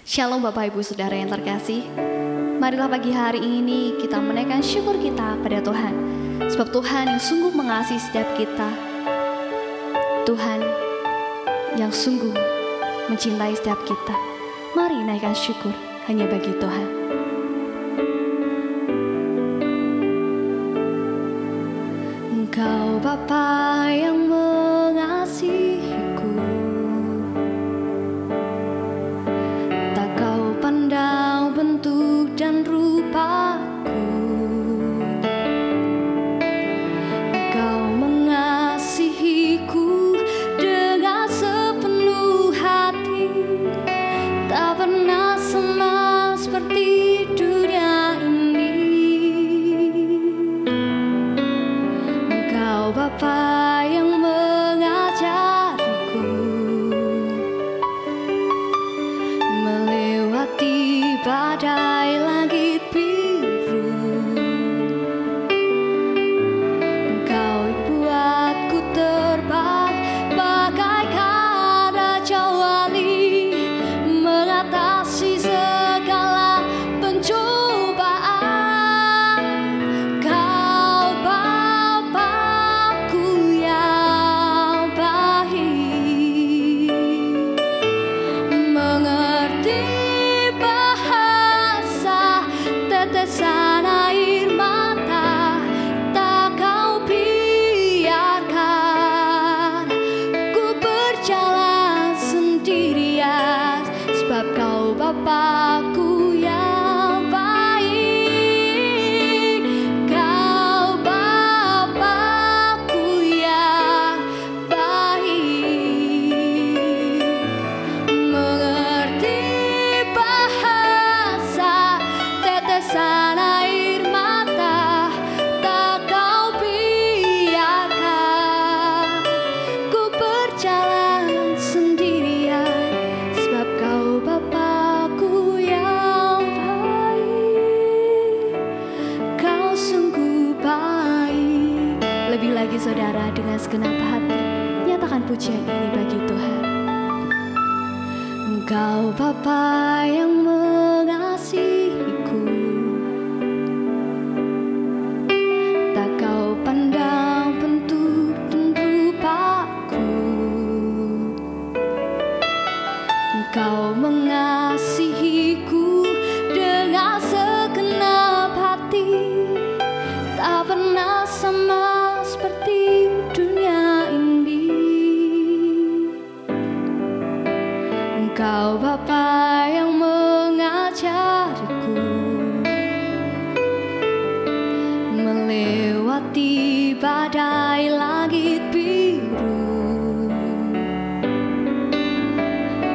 Shalom Bapak Ibu Saudara yang terkasih. Marilah pagi hari ini kita menaikkan syukur kita pada Tuhan. Sebab Tuhan yang sungguh mengasihi setiap kita. Tuhan yang sungguh mencintai setiap kita. Mari naikkan syukur hanya bagi Tuhan. Engkau Bapa yang mengasihiku, tak kau pandang bentuk dan rupaku. Engkau mengasihiku dengan sepenuh hati, tak pernah sama seperti dunia ini. Engkau Bapa yang mengajariku melewati badai langit biru. Engkau buatku terbang bagaikan raja wali, mengatasi segala pencobaan. Kau Bapakku yang baik, mengerti bahasa tetesan air mata, tak kau biarkan ku berjalan sendirian, sebab kau Bapakku yang baik. Kau Bapakku yang baik, mengerti bahasa tetesan air mata, tak kau biarkan ku berjalan sendirian, sebab kau Bapakku yang baik. Kau sungguh baik. Lebih lagi saudara, dengan segenap hati nyatakan pujian ini bagi Tuhan. Engkau Bapa yang mengasihiku, tak kau pandang bentuk dan rupaku. Engkau mengasihiku dengan segenap hati, tak pernah sama seperti dunia ini. Engkau Bapa yang mengajariku melewati badai langit biru.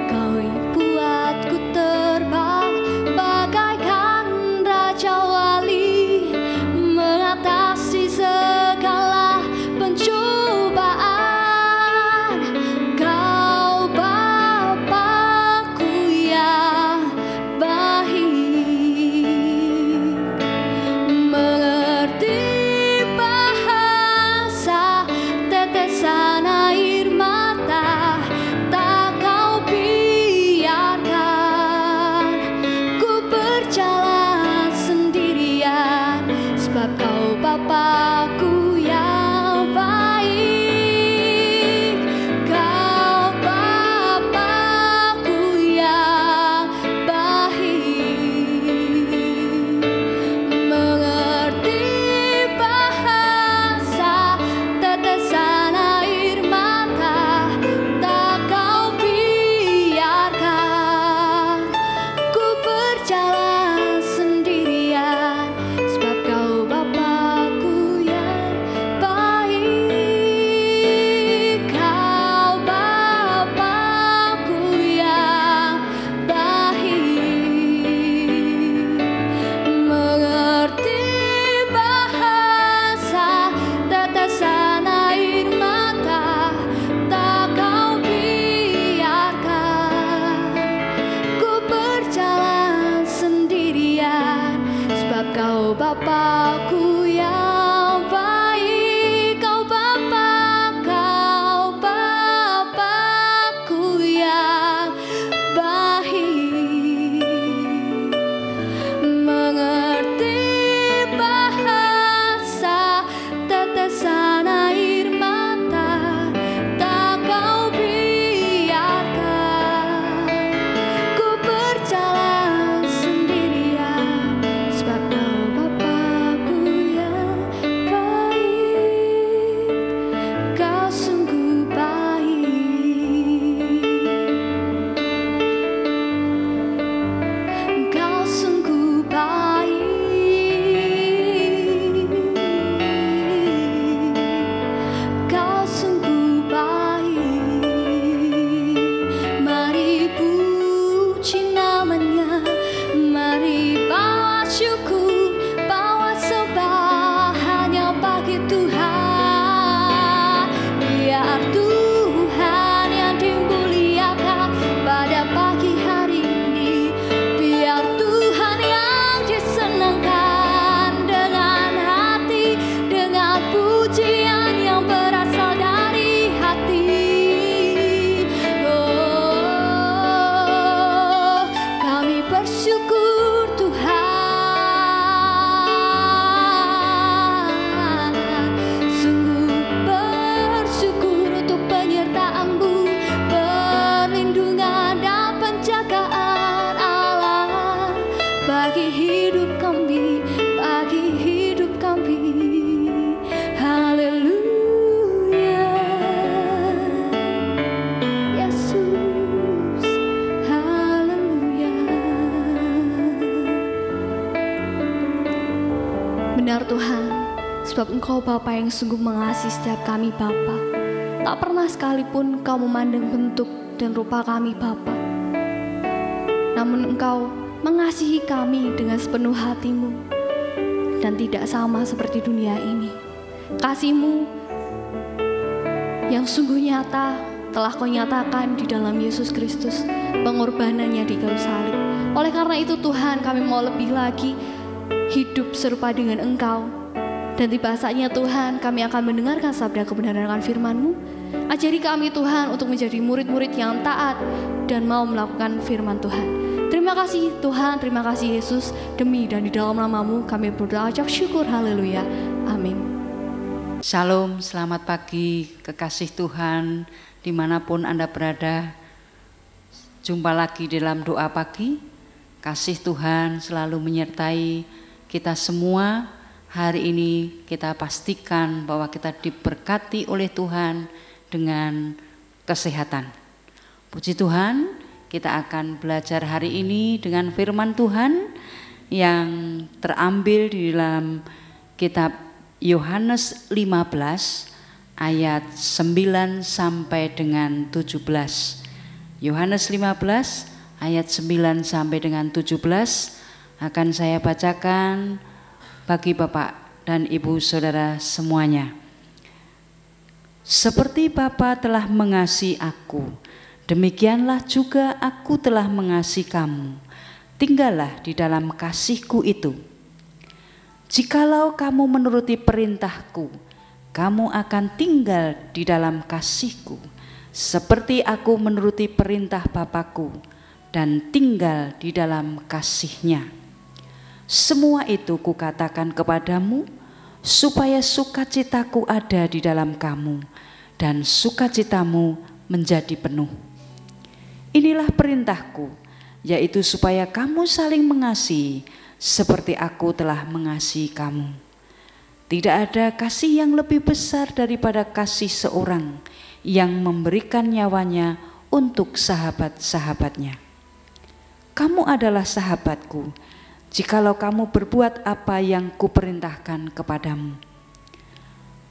Kau buatku terbang bagaikan raja wali, mengatasi segala pencobaan. Kau Bapakku yang baik, mengerti bahasa tetesan air mata, tak kau biarkan ku berjalan sendirian, sebab kau Bapakku yang baik. Kau Bapakku yang baik, mengerti bahasa tetesan air mata, tak kau biarkan ku berjalan sendirian, sebab kau Bapakku yang baik. Kau Bapakku yang baik, mengerti bahasa tetesan air mata, tak kau biarkan ku berjalan sendirian, sebab kau Bapakku yang baik. Kau Bapakku yang baik. benar Tuhan, sebab Engkau Bapa yang sungguh mengasihi setiap kami Bapa. Tak pernah sekalipun Engkau memandang bentuk dan rupa kami Bapa, namun Engkau mengasihi kami dengan sepenuh hati-Mu dan tidak sama seperti dunia ini. Kasih-Mu yang sungguh nyata telah Kau nyatakan di dalam Yesus Kristus, pengorbanannya di kayu salib. Oleh karena itu Tuhan, kami mau lebih lagi hidup serupa dengan Engkau. Dan tiba saatnya Tuhan, kami akan mendengarkan sabda kebenaran akan firman-Mu. Ajari kami Tuhan untuk menjadi murid-murid yang taat dan mau melakukan firman Tuhan. Terima kasih Tuhan, terima kasih Yesus. Demi dan di dalam nama-Mu kami berdoa ucap syukur, haleluya, amin. Shalom, selamat pagi kekasih Tuhan dimanapun Anda berada. Jumpa lagi dalam doa pagi. Kasih Tuhan selalu menyertai kita semua. Hari ini kita pastikan bahwa kita diberkati oleh Tuhan dengan kesehatan. Puji Tuhan, kita akan belajar hari ini dengan firman Tuhan yang terambil di dalam kitab Yohanes 15 ayat 9 sampai dengan 17. Yohanes 15 ayat 9 sampai dengan 17 akan saya bacakan bagi Bapak dan Ibu Saudara semuanya. Seperti Bapa telah mengasihi aku, demikianlah juga aku telah mengasihi kamu. Tinggallah di dalam kasih-Ku itu. Jikalau kamu menuruti perintah-Ku, kamu akan tinggal di dalam kasih-Ku, seperti aku menuruti perintah Bapa-Ku dan tinggal di dalam kasih-Nya. Semua itu Kukatakan kepadamu, supaya sukacita-Ku ada di dalam kamu, dan sukacitamu menjadi penuh. Inilah perintah-Ku, yaitu supaya kamu saling mengasihi, seperti aku telah mengasihi kamu. Tidak ada kasih yang lebih besar daripada kasih seorang yang memberikan nyawanya untuk sahabat-sahabatnya. Kamu adalah sahabatku, jikalau kamu berbuat apa yang Kuperintahkan kepadamu.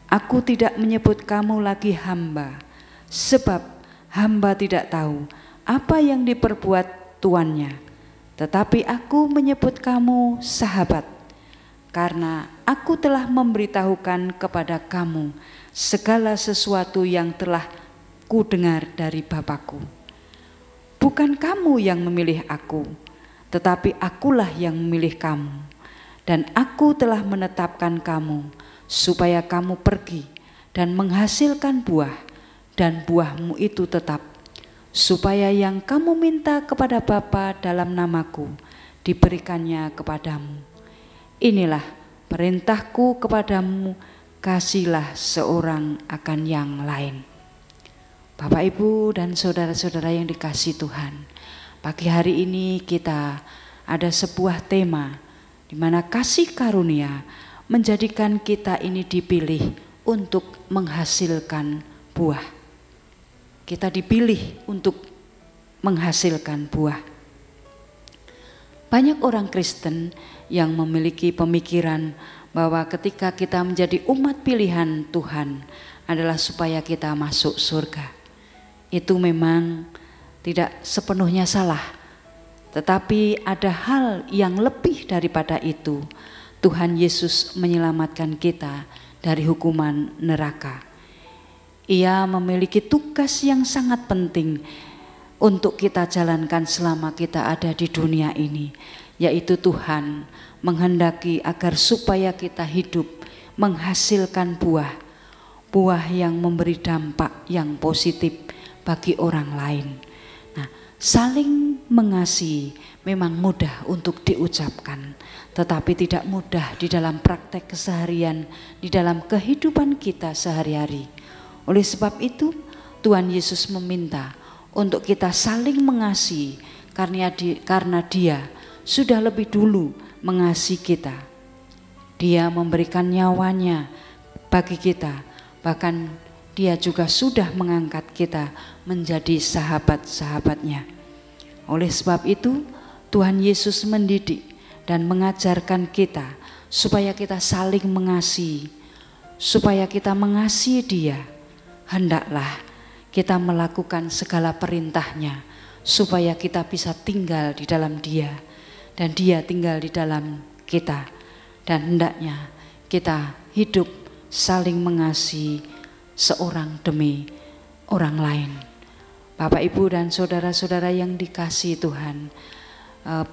Aku tidak menyebut kamu lagi hamba, sebab hamba tidak tahu apa yang diperbuat tuannya. Tetapi aku menyebut kamu sahabat, karena aku telah memberitahukan kepada kamu segala sesuatu yang telah Kudengar dari Bapa-Ku. Bukan kamu yang memilih aku, tetapi akulah yang memilih kamu. Dan aku telah menetapkan kamu, supaya kamu pergi dan menghasilkan buah, dan buahmu itu tetap, supaya yang kamu minta kepada Bapa dalam nama-Ku diberikannya kepadamu. Inilah perintah-Ku kepadamu, kasihlah seorang akan yang lain. Bapak, Ibu, dan saudara-saudara yang dikasihi Tuhan, pagi hari ini kita ada sebuah tema di mana kasih karunia menjadikan kita ini dipilih untuk menghasilkan buah. Kita dipilih untuk menghasilkan buah. Banyak orang Kristen yang memiliki pemikiran bahwa ketika kita menjadi umat pilihan Tuhan adalah supaya kita masuk surga. Itu memang tidak sepenuhnya salah, tetapi ada hal yang lebih daripada itu. Tuhan Yesus menyelamatkan kita dari hukuman neraka. Ia memiliki tugas yang sangat penting untuk kita jalankan selama kita ada di dunia ini, yaitu Tuhan menghendaki agar supaya kita hidup menghasilkan buah yang memberi dampak yang positif bagi orang lain. Nah, saling mengasihi memang mudah untuk diucapkan, tetapi tidak mudah di dalam praktek keseharian, di dalam kehidupan kita sehari-hari. Oleh sebab itu, Tuhan Yesus meminta untuk kita saling mengasihi karena Dia sudah lebih dulu mengasihi kita. Dia memberikan nyawanya bagi kita, bahkan Dia juga sudah mengangkat kita menjadi sahabat-sahabatnya. Oleh sebab itu, Tuhan Yesus mendidik dan mengajarkan kita supaya kita saling mengasihi, supaya kita mengasihi Dia. Hendaklah kita melakukan segala perintahnya, supaya kita bisa tinggal di dalam Dia dan Dia tinggal di dalam kita. Dan hendaknya kita hidup saling mengasihi seorang demi orang lain. Bapak, Ibu, dan saudara-saudara yang dikasihi Tuhan,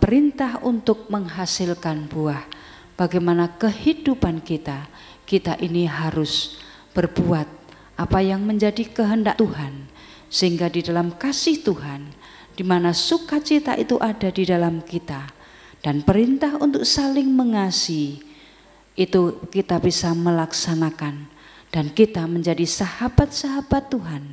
perintah untuk menghasilkan buah, bagaimana kehidupan kita ini harus berbuat apa yang menjadi kehendak Tuhan, sehingga di dalam kasih Tuhan, di mana sukacita itu ada di dalam kita, dan perintah untuk saling mengasihi itu kita bisa melaksanakan, dan kita menjadi sahabat-sahabat Tuhan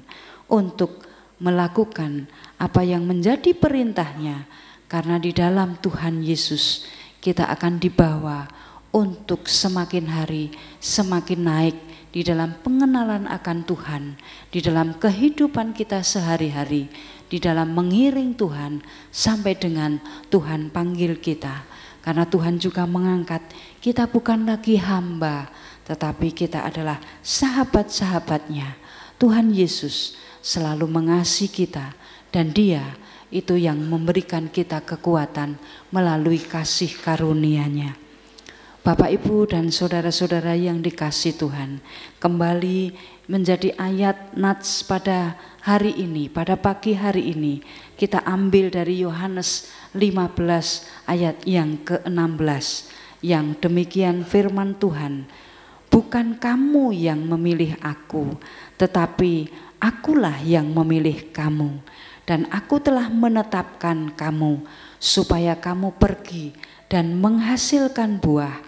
untuk melakukan apa yang menjadi perintahnya, karena di dalam Tuhan Yesus kita akan dibawa untuk semakin hari semakin naik di dalam pengenalan akan Tuhan, di dalam kehidupan kita sehari-hari, di dalam mengiring Tuhan sampai dengan Tuhan panggil kita. Karena Tuhan juga mengangkat kita bukan lagi hamba, tetapi kita adalah sahabat-sahabatnya. Tuhan Yesus selalu mengasihi kita, dan Dia itu yang memberikan kita kekuatan melalui kasih karunia-Nya. Bapak, Ibu, dan saudara-saudara yang dikasihi Tuhan, kembali menjadi ayat nats pada hari ini, pada pagi hari ini, kita ambil dari Yohanes 15 ayat yang ke-16, yang demikian firman Tuhan, bukan kamu yang memilih aku, tetapi akulah yang memilih kamu, dan aku telah menetapkan kamu supaya kamu pergi dan menghasilkan buah,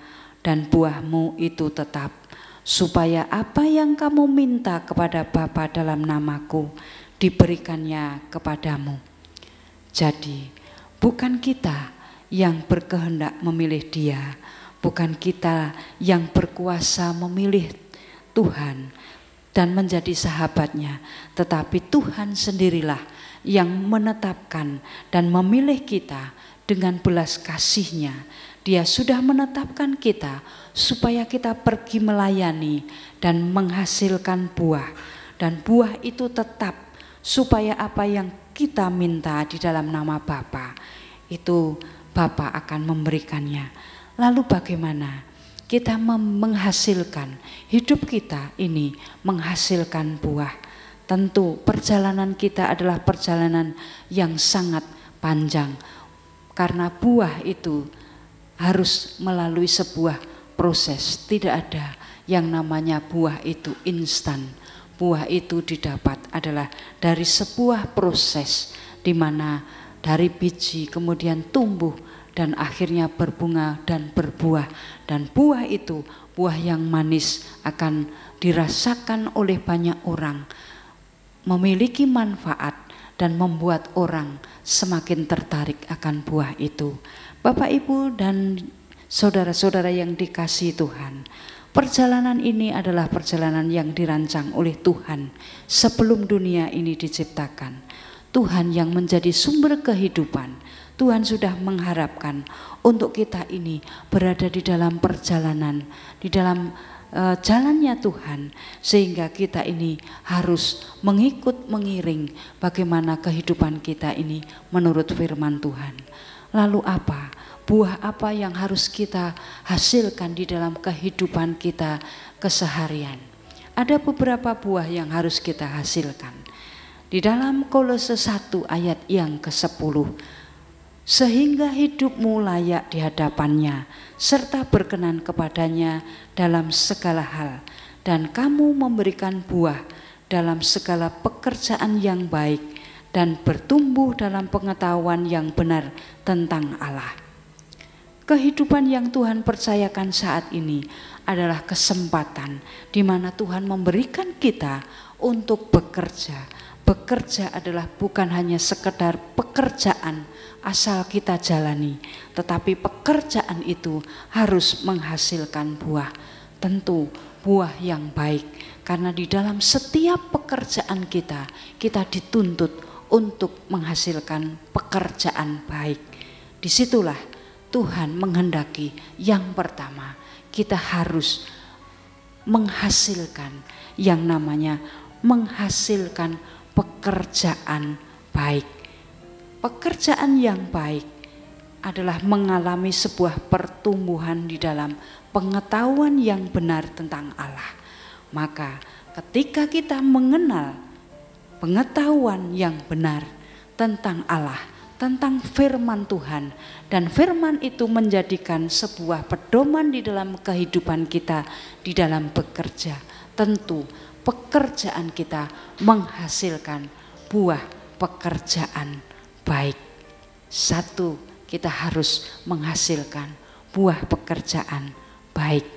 dan buahmu itu tetap, supaya apa yang kamu minta kepada Bapa dalam namaku diberikannya kepadamu. Jadi bukan kita yang berkehendak memilih Dia, bukan kita yang berkuasa memilih Tuhan dan menjadi sahabatnya, tetapi Tuhan sendirilah yang menetapkan dan memilih kita dengan belas kasih-Nya. Dia sudah menetapkan kita supaya kita pergi melayani dan menghasilkan buah, dan buah itu tetap, supaya apa yang kita minta di dalam nama Bapa itu Bapa akan memberikannya. Lalu bagaimana kita menghasilkan hidup kita ini menghasilkan buah? Tentu perjalanan kita adalah perjalanan yang sangat panjang, karena buah itu harus melalui sebuah proses. Tidak ada yang namanya buah itu instan. Buah itu didapat adalah dari sebuah proses, di mana dari biji kemudian tumbuh dan akhirnya berbunga dan berbuah. Dan buah itu, buah yang manis, akan dirasakan oleh banyak orang, memiliki manfaat dan membuat orang semakin tertarik akan buah itu. Bapak, Ibu, dan saudara-saudara yang dikasihi Tuhan, perjalanan ini adalah perjalanan yang dirancang oleh Tuhan sebelum dunia ini diciptakan. Tuhan yang menjadi sumber kehidupan, Tuhan sudah mengharapkan untuk kita ini berada di dalam perjalanan, di dalam jalannya Tuhan, sehingga kita ini harus mengiring bagaimana kehidupan kita ini menurut firman Tuhan. Lalu apa? Buah apa yang harus kita hasilkan di dalam kehidupan kita keseharian? Ada beberapa buah yang harus kita hasilkan. Di dalam Kolose 1 ayat yang ke-10, sehingga hidupmu layak di hadapannya, serta berkenan kepadanya dalam segala hal, dan kamu memberikan buah dalam segala pekerjaan yang baik, dan bertumbuh dalam pengetahuan yang benar tentang Allah. Kehidupan yang Tuhan percayakan saat ini adalah kesempatan di mana Tuhan memberikan kita untuk bekerja. Bekerja adalah bukan hanya sekedar pekerjaan asal kita jalani, tetapi pekerjaan itu harus menghasilkan buah. Tentu buah yang baik, karena di dalam setiap pekerjaan kita dituntut untuk menghasilkan pekerjaan baik. Disitulah Tuhan menghendaki yang pertama, kita harus menghasilkan yang namanya menghasilkan pekerjaan baik. Pekerjaan yang baik adalah mengalami sebuah pertumbuhan di dalam pengetahuan yang benar tentang Allah. Maka ketika kita mengenal pengetahuan yang benar tentang Allah, tentang firman Tuhan, dan firman itu menjadikan sebuah pedoman di dalam kehidupan kita di dalam bekerja, tentu pekerjaan kita menghasilkan buah pekerjaan baik. Satu, kita harus menghasilkan buah pekerjaan baik.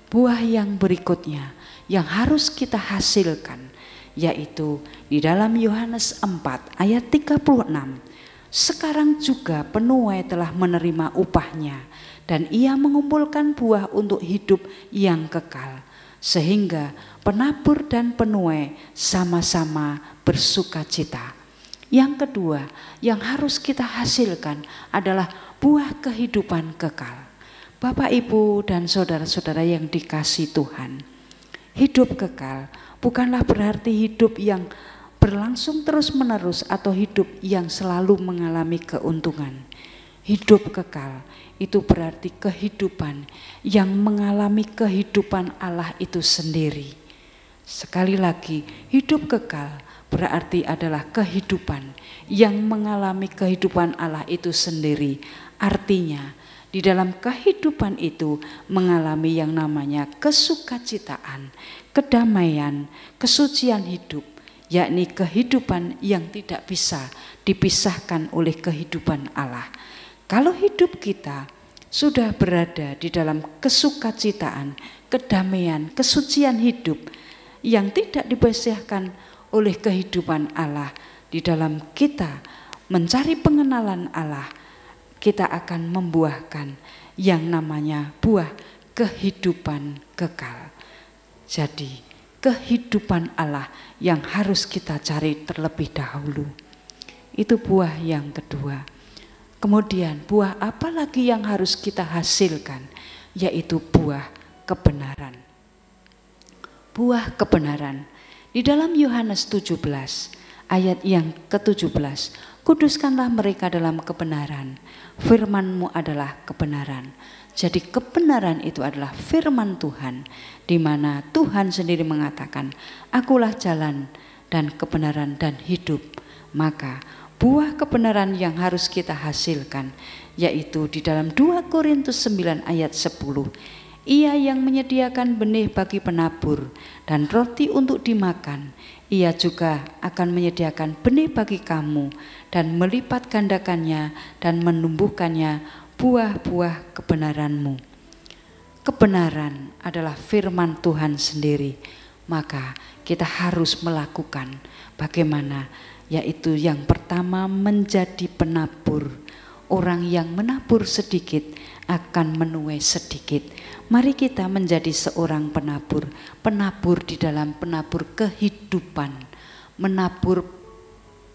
Buah yang berikutnya yang harus kita hasilkan yaitu di dalam Yohanes 4 ayat 36. Sekarang juga penuai telah menerima upahnya dan ia mengumpulkan buah untuk hidup yang kekal, sehingga penabur dan penuai sama-sama bersukacita. Yang kedua yang harus kita hasilkan adalah buah kehidupan kekal. Bapak, Ibu, dan saudara-saudara yang dikasihi Tuhan, hidup kekal bukanlah berarti hidup yang berlangsung terus-menerus atau hidup yang selalu mengalami keuntungan. Hidup kekal itu berarti kehidupan yang mengalami kehidupan Allah itu sendiri. Sekali lagi, hidup kekal berarti adalah kehidupan yang mengalami kehidupan Allah itu sendiri. Artinya di dalam kehidupan itu mengalami yang namanya kesukacitaan, kedamaian, kesucian hidup, yakni kehidupan yang tidak bisa dipisahkan oleh kehidupan Allah. Kalau hidup kita sudah berada di dalam kesukacitaan, kedamaian, kesucian hidup yang tidak dipisahkan oleh kehidupan Allah, di dalam kita mencari pengenalan Allah, kita akan membuahkan yang namanya buah kehidupan kekal. Jadi kehidupan Allah yang harus kita cari terlebih dahulu. Itu buah yang kedua. Kemudian buah apa lagi yang harus kita hasilkan? Yaitu buah kebenaran. Buah kebenaran. Di dalam Yohanes 17 ayat yang ke-17, kuduskanlah mereka dalam kebenaran, firman-Mu adalah kebenaran. Jadi kebenaran itu adalah firman Tuhan, di mana Tuhan sendiri mengatakan, akulah jalan dan kebenaran dan hidup. Maka buah kebenaran yang harus kita hasilkan, yaitu di dalam 2 Korintus 9 ayat 10, Ia yang menyediakan benih bagi penabur dan roti untuk dimakan, Ia juga akan menyediakan benih bagi kamu dan melipat gandakannya dan menumbuhkannya buah-buah kebenaran-Mu. Kebenaran adalah firman Tuhan sendiri, maka kita harus melakukan bagaimana, yaitu yang pertama menjadi penabur. Orang yang menabur sedikit akan menuai sedikit. Mari kita menjadi seorang penabur, penabur di dalam penabur kehidupan, menabur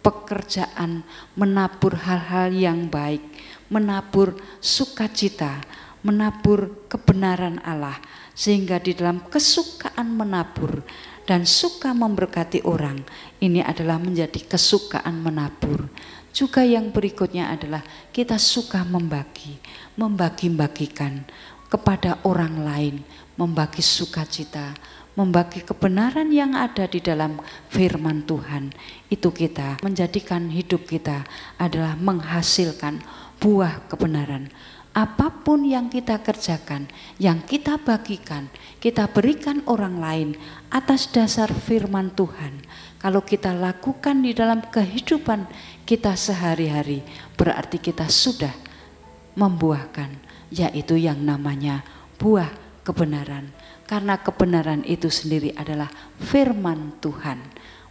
pekerjaan, menabur hal-hal yang baik, menabur sukacita, menabur kebenaran Allah, sehingga di dalam kesukaan menabur dan suka memberkati orang, ini adalah menjadi kesukaan menabur. Juga yang berikutnya adalah kita suka membagi-bagikan kepada orang lain, membagi sukacita, membagi kebenaran yang ada di dalam firman Tuhan. Itu kita menjadikan hidup kita adalah menghasilkan buah kebenaran. Apapun yang kita kerjakan, yang kita bagikan, kita berikan orang lain atas dasar firman Tuhan. Kalau kita lakukan di dalam kehidupan kita sehari-hari, berarti kita sudah membuahkan, yaitu yang namanya buah kebenaran. Karena kebenaran itu sendiri adalah firman Tuhan.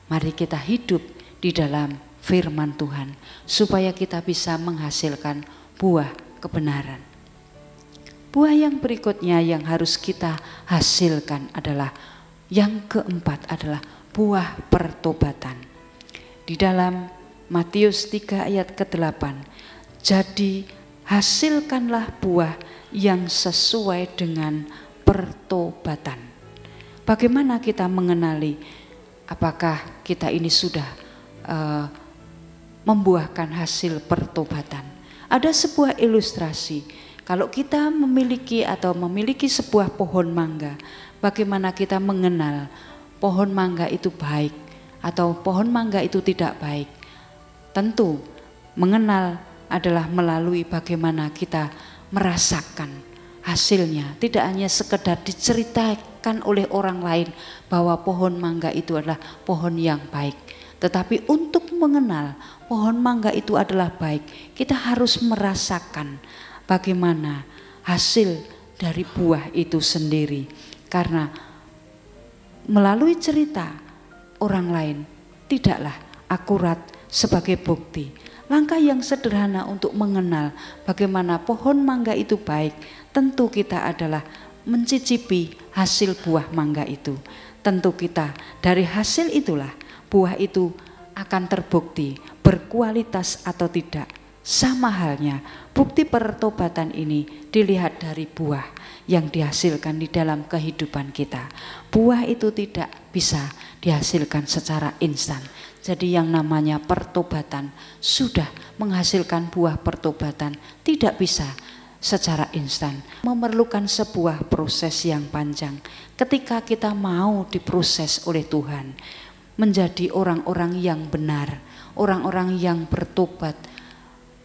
Mari kita hidup di dalam firman Tuhan, supaya kita bisa menghasilkan buah kebenaran. Buah yang berikutnya yang harus kita hasilkan adalah yang keempat adalah buah pertobatan. Di dalam Matius 3 ayat ke-8, jadi hasilkanlah buah yang sesuai dengan pertobatan. Bagaimana kita mengenali apakah kita ini sudah membuahkan hasil pertobatan? Ada sebuah ilustrasi. Kalau kita memiliki sebuah pohon mangga, bagaimana kita mengenal pohon mangga itu baik atau pohon mangga itu tidak baik? Tentu mengenal adalah melalui bagaimana kita merasakan hasilnya. Tidak hanya sekedar diceritakan oleh orang lain bahwa pohon mangga itu adalah pohon yang baik, tetapi untuk mengenal pohon mangga itu adalah baik, kita harus merasakan bagaimana hasil dari buah itu sendiri. Karena melalui cerita orang lain tidaklah akurat sebagai bukti. Langkah yang sederhana untuk mengenal bagaimana pohon mangga itu baik, tentu kita adalah mencicipi hasil buah mangga itu. Tentu kita dari hasil itulah buah itu akan terbukti berkualitas atau tidak. Sama halnya bukti pertobatan ini dilihat dari buah yang dihasilkan di dalam kehidupan kita. Buah itu tidak bisa dihasilkan secara instan. Jadi yang namanya pertobatan sudah menghasilkan buah pertobatan tidak bisa secara instan. Memerlukan sebuah proses yang panjang. Ketika kita mau diproses oleh Tuhan menjadi orang-orang yang benar, orang-orang yang bertobat,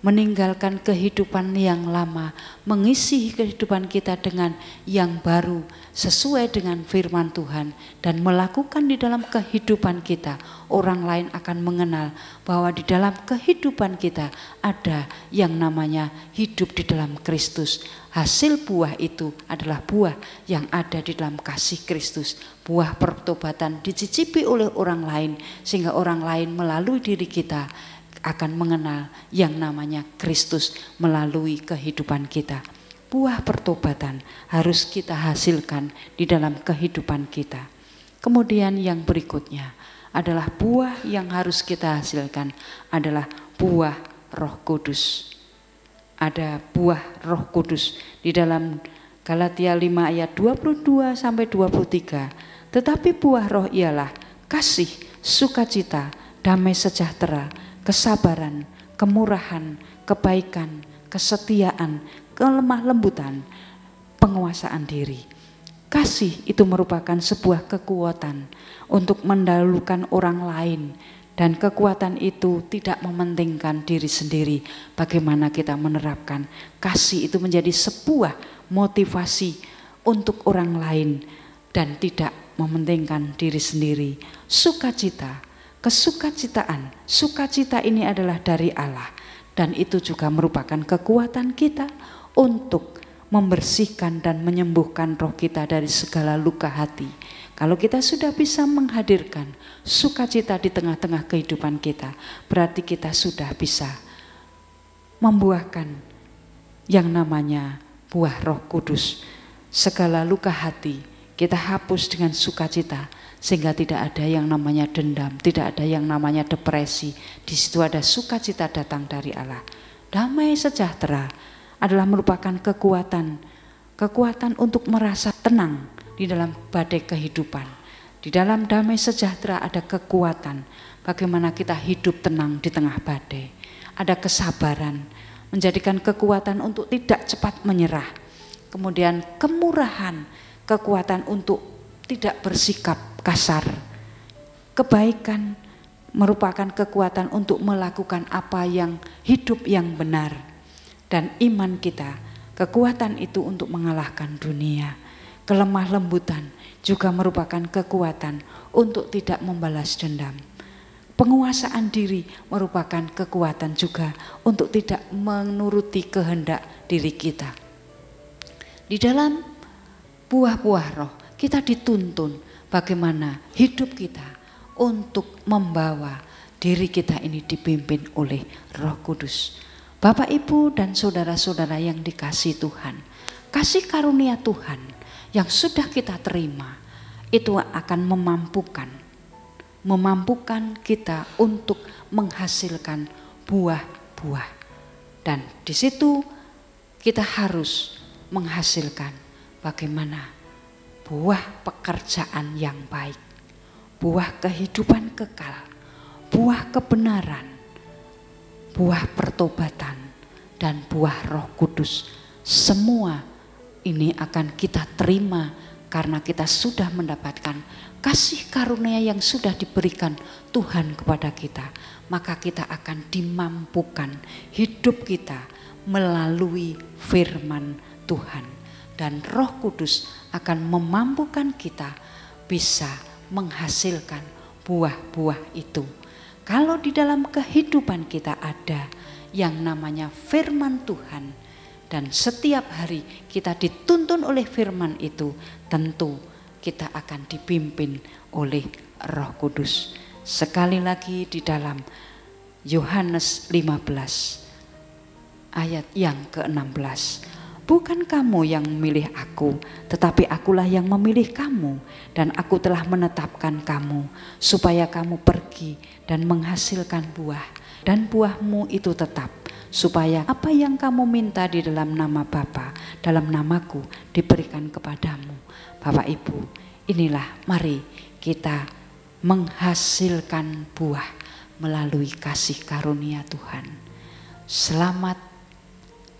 meninggalkan kehidupan yang lama, mengisi kehidupan kita dengan yang baru sesuai dengan firman Tuhan dan melakukan di dalam kehidupan kita, orang lain akan mengenal bahwa di dalam kehidupan kita ada yang namanya hidup di dalam Kristus. Hasil buah itu adalah buah yang ada di dalam kasih Kristus. Buah pertobatan dicicipi oleh orang lain sehingga orang lain melalui diri kita akan mengenal yang namanya Kristus melalui kehidupan kita. Buah pertobatan harus kita hasilkan di dalam kehidupan kita. Kemudian yang berikutnya adalah buah yang harus kita hasilkan adalah buah Roh Kudus. Ada buah Roh Kudus di dalam Galatia 5 ayat 22 sampai 23. Tetapi buah Roh ialah kasih, sukacita, damai sejahtera, kesabaran, kemurahan, kebaikan, kesetiaan, kelemah lembutan, penguasaan diri. Kasih itu merupakan sebuah kekuatan untuk mendahulukan orang lain, dan kekuatan itu tidak mementingkan diri sendiri. Bagaimana kita menerapkan kasih itu menjadi sebuah motivasi untuk orang lain dan tidak mementingkan diri sendiri. Sukacita, kesukacitaan, sukacita ini adalah dari Allah dan itu juga merupakan kekuatan kita untuk membersihkan dan menyembuhkan roh kita dari segala luka hati. Kalau kita sudah bisa menghadirkan sukacita di tengah-tengah kehidupan kita, berarti kita sudah bisa membuahkan yang namanya buah Roh Kudus. Segala luka hati kita hapus dengan sukacita, sehingga tidak ada yang namanya dendam, tidak ada yang namanya depresi. Di situ ada sukacita datang dari Allah. Damai sejahtera adalah merupakan kekuatan untuk merasa tenang di dalam badai kehidupan. Di dalam damai sejahtera ada kekuatan bagaimana kita hidup tenang di tengah badai. Ada kesabaran, menjadikan kekuatan untuk tidak cepat menyerah. Kemudian kemurahan, kekuatan untuk tidak bersikap kasar. Kebaikan merupakan kekuatan untuk melakukan apa yang hidup yang benar. Dan iman kita, kekuatan itu untuk mengalahkan dunia. Kelemah lembutan juga merupakan kekuatan untuk tidak membalas dendam. Penguasaan diri merupakan kekuatan juga untuk tidak menuruti kehendak diri kita. Di dalam buah-buah roh kita dituntun bagaimana hidup kita untuk membawa diri kita ini dipimpin oleh Roh Kudus. Bapak, Ibu, dan saudara-saudara yang dikasihi Tuhan, kasih karunia Tuhan yang sudah kita terima itu akan memampukan kita untuk menghasilkan buah-buah. Dan di situ kita harus menghasilkan bagaimana buah pekerjaan yang baik, buah kehidupan kekal, buah kebenaran, buah pertobatan, dan buah Roh Kudus. Semua ini akan kita terima karena kita sudah mendapatkan kasih karunia yang sudah diberikan Tuhan kepada kita. Maka kita akan dimampukan hidup kita melalui firman Tuhan. Dan Roh Kudus akan memampukan kita bisa menghasilkan buah-buah itu. Kalau di dalam kehidupan kita ada yang namanya firman Tuhan, dan setiap hari kita dituntun oleh firman itu, tentu kita akan dipimpin oleh Roh Kudus. Sekali lagi di dalam Yohanes 15 ayat yang ke-16. Bukan kamu yang memilih aku, tetapi akulah yang memilih kamu, dan aku telah menetapkan kamu supaya kamu pergi dan menghasilkan buah, dan buahmu itu tetap, supaya apa yang kamu minta di dalam nama Bapa, dalam namaku diberikan kepadamu. Bapak Ibu, inilah mari kita menghasilkan buah melalui kasih karunia Tuhan. Selamat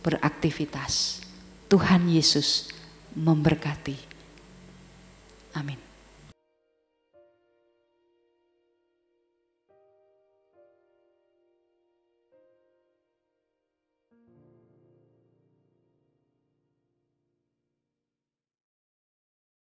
beraktivitas. Tuhan Yesus memberkati. Amin.